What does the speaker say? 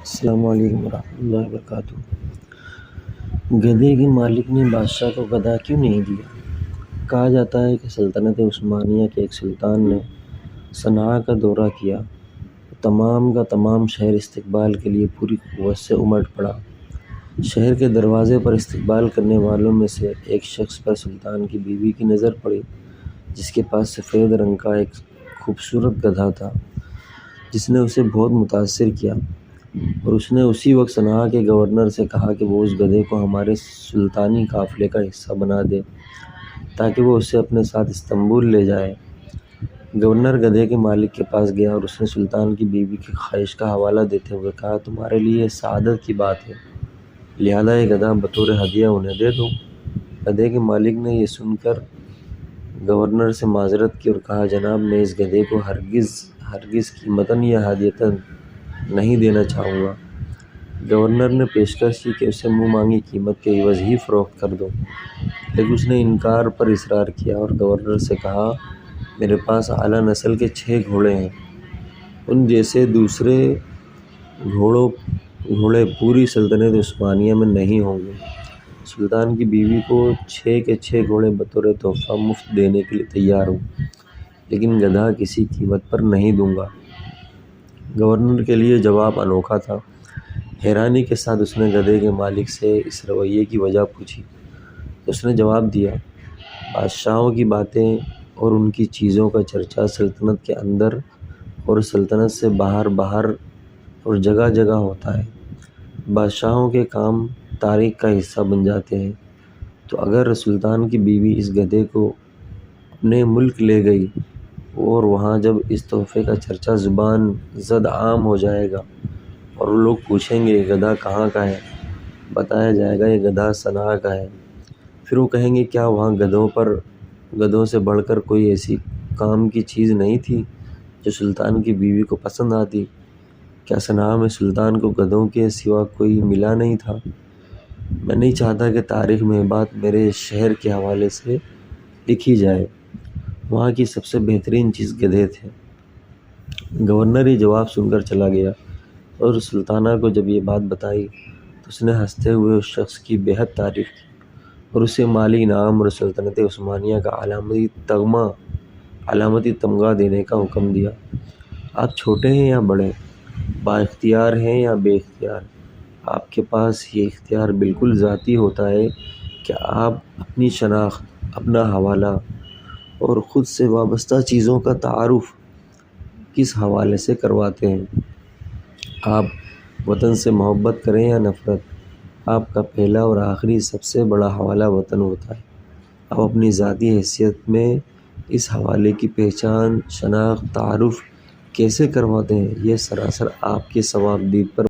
السلام علیکم ورحمۃ اللہ وبرکاتہ۔ گدھے کے مالک نے بادشاہ کو گدھا کیوں نہیں دیا؟ کہا جاتا ہے کہ سلطنت عثمانیہ کے ایک سلطان نے صنعاء کا دورہ کیا۔ تمام کا تمام شہر استقبال کے لیے پوری قوت سے امٹ پڑا۔ شہر کے دروازے پر استقبال کرنے والوں میں سے ایک شخص پر سلطان کی بیوی کی نظر پڑی، جس کے پاس سفید رنگ کا ایک خوبصورت گدھا تھا، جس نے اسے بہت متاثر کیا، اور اس نے اسی وقت صنعاء کے گورنر سے کہا کہ وہ اس گدھے کو ہمارے سلطانی قافلے کا حصہ بنا دے تاکہ وہ اسے اپنے ساتھ استنبول لے جائے۔ گورنر گدھے کے مالک کے پاس گیا اور اس نے سلطان کی بیوی کی خواہش کا حوالہ دیتے ہوئے کہا، تمہارے لیے یہ سعادت کی بات ہے، لہذا یہ گدھا بطور ہدیہ انہیں دے دو۔ گدھے کے مالک نے یہ سن کر گورنر سے معذرت کی اور کہا، جناب، میں اس گدھے کو ہرگز قیمتاً یا ہدیتاً نہیں دینا چاہوں گا۔ گورنر نے پیشکش کی کہ اسے منہ مانگی قیمت کے عوض ہی فروخت کر دو، لیکن اس نے انکار پر اصرار کیا اور گورنر سے کہا، میرے پاس اعلیٰ نسل کے 6 گھوڑے ہیں، ان جیسے دوسرے گھوڑے پوری سلطنت عثمانیہ میں نہیں ہوں گے۔ سلطان کی بیوی کو 6 کے 6 گھوڑے بطور تحفہ مفت دینے کے لیے تیار ہوں، لیکن گدھا کسی قیمت پر نہیں دوں گا۔ گورنر کے لیے جواب انوکھا تھا۔ حیرانی کے ساتھ اس نے گدھے کے مالک سے اس رویے کی وجہ پوچھی تو اس نے جواب دیا، بادشاہوں کی باتیں اور ان کی چیزوں کا چرچا سلطنت کے اندر اور سلطنت سے باہر اور جگہ جگہ ہوتا ہے۔ بادشاہوں کے کام تاریخ کا حصہ بن جاتے ہیں، تو اگر سلطان کی بیوی اس گدھے کو اپنے ملک لے گئی اور وہاں جب اس تحفے کا چرچا زبان زد عام ہو جائے گا اور لوگ پوچھیں گے یہ گدھا کہاں کا ہے، بتایا جائے گا یہ گدھا صنعاء کا ہے، پھر وہ کہیں گے، کیا وہاں گدھوں سے بڑھ کر کوئی ایسی کام کی چیز نہیں تھی جو سلطان کی بیوی کو پسند آتی؟ کیا صنعاء میں سلطان کو گدھوں کے سوا کوئی ملا نہیں تھا؟ میں نہیں چاہتا کہ تاریخ میں یہ بات میرے شہر کے حوالے سے لکھی جائے، وہاں کی سب سے بہترین چیز گدھے تھے۔ گورنر یہ جواب سن کر چلا گیا اور سلطانہ کو جب یہ بات بتائی تو اس نے ہنستے ہوئے اس شخص کی بہت تعریف کی اور اسے مالی انعام اور سلطنت عثمانیہ کا علامتی تمغہ دینے کا حکم دیا۔ آپ چھوٹے ہیں یا بڑے، با اختیار ہیں یا بے اختیار، آپ کے پاس یہ اختیار بالکل ذاتی ہوتا ہے کہ آپ اپنی شناخت، اپنا حوالہ اور خود سے وابستہ چیزوں کا تعارف کس حوالے سے کرواتے ہیں۔ آپ وطن سے محبت کریں یا نفرت، آپ کا پہلا اور آخری سب سے بڑا حوالہ وطن ہوتا ہے۔ آپ اپنی ذاتی حیثیت میں اس حوالے کی پہچان، شناخت، تعارف کیسے کرواتے ہیں، یہ سراسر آپ کے ثوابدید پر